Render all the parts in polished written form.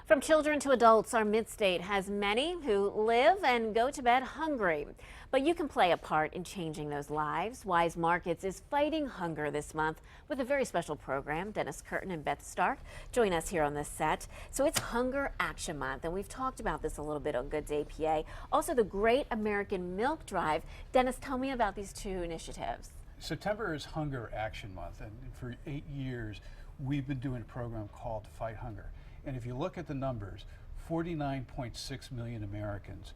From children to adults, our mid-state has many who live and go to bed hungry. But you can play a part in changing those lives. Wise Markets is fighting hunger this month with a very special program. Dennis Curtin and Beth Stark join us here on this set. So it's Hunger Action Month, and we've talked about this a little bit on Good Day PA. Also, the Great American Milk Drive. Dennis, tell me about these two initiatives. September is Hunger Action Month, and for 8 years, we've been doing a program called Fight Hunger. And if you look at the numbers, 49.6 million Americans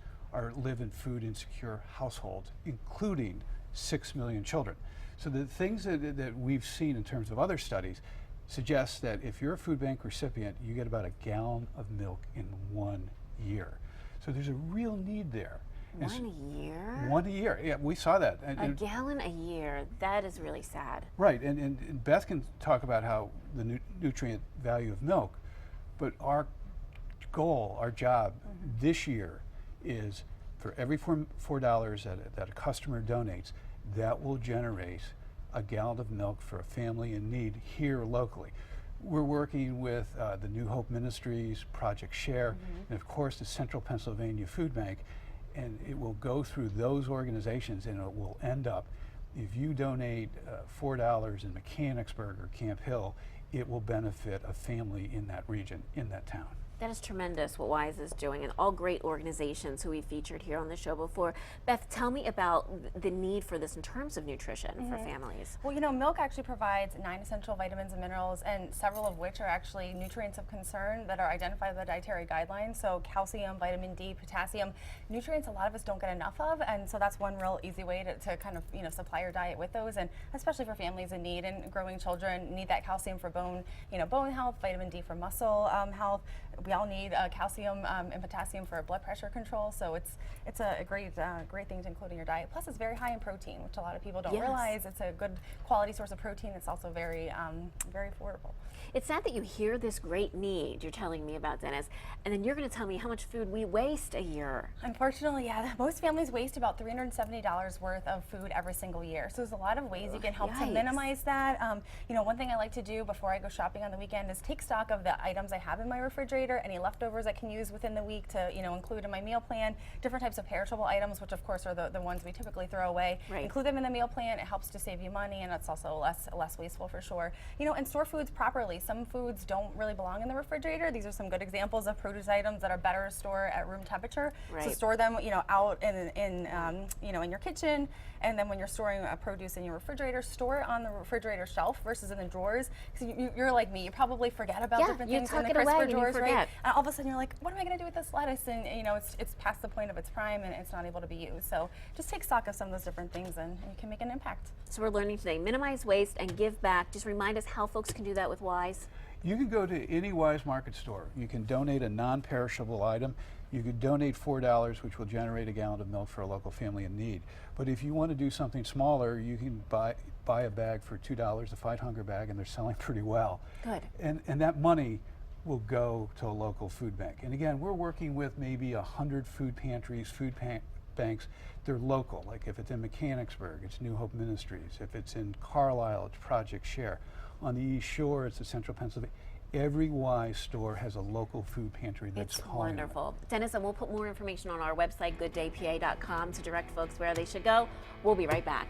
live in food insecure households, including 6 million children. So the things that we've seen in terms of other studies suggest that if you're a food bank recipient, you get about a gallon of milk in 1 year. So there's a real need there. 1 year? 1 year, yeah, we saw that. A gallon a year, that is really sad. Right, and Beth can talk about how the nutrient value of milk, but our goal, our job this year is for every $4 that a customer donates, that will generate a gallon of milk for a family in need here locally. We're working with the New Hope Ministries, Project Share, and of course the Central Pennsylvania Food Bank, and it will go through those organizations and it will end up, if you donate $4 in Mechanicsburg or Camp Hill, it will benefit a family in that region, in that town. That is tremendous what Wise is doing, and all great organizations who we've featured here on the show before. Beth, tell me about the need for this in terms of nutrition for families. Well, you know, milk actually provides 9 essential vitamins and minerals, and several of which are actually nutrients of concern that are identified by the dietary guidelines. So calcium, vitamin D, potassium, nutrients a lot of us don't get enough of, and so that's one real easy way to kind of, you know, supply your diet with those, and especially for families in need and growing children need that calcium for bone health, vitamin D for muscle health. We all need calcium and potassium for blood pressure control, so it's a great thing to include in your diet. Plus, it's very high in protein, which a lot of people don't realize. It's a good quality source of protein. It's also very very affordable. It's sad that you hear this great need you're telling me about, Dennis, and then you're going to tell me how much food we waste a year. Unfortunately, yeah, most families waste about $370 worth of food every single year. So there's a lot of ways you can help to minimize that. You know, one thing I like to do before I go shopping on the weekend is take stock of the items I have in my refrigerator, any leftovers I can use within the week to, you know, include in my meal plan, different types of perishable items, which of course are the ones we typically throw away. Right. Include them in the meal plan. It helps to save you money, and it's also less wasteful for sure. You know, and store foods properly. Some foods don't really belong in the refrigerator. These are some good examples of produce items that are better to store at room temperature. Right. So store them, you know, out in you know, in your kitchen, and then when you're storing produce in your refrigerator, store it on the refrigerator shelf versus in the drawers. Because you're like me, you probably forget about different things in the crisper drawers, right? And all of a sudden you're like, what am I going to do with this lettuce? And you know, it's past the point of its prime and it's not able to be used. So just take stock of some of those different things, and you can make an impact. So we're learning today, minimize waste and give back. Just remind us how folks can do that with Wise. You can go to any Wise Market store. You can donate a non-perishable item. You could donate $4, which will generate a gallon of milk for a local family in need. But if you want to do something smaller, you can buy a bag for $2, a Fight Hunger bag, and they're selling pretty well. Good. And that money will go to a local food bank. And again, we're working with maybe 100 food pantries, banks. They're local. Like if it's in Mechanicsburg, it's New Hope Ministries. If it's in Carlisle, it's Project Share. On the East Shore, it's the Central Pennsylvania. Every Wise store has a local food pantry that's calling them. Wonderful. Dennis, and we'll put more information on our website, gooddaypa.com, to direct folks where they should go. We'll be right back.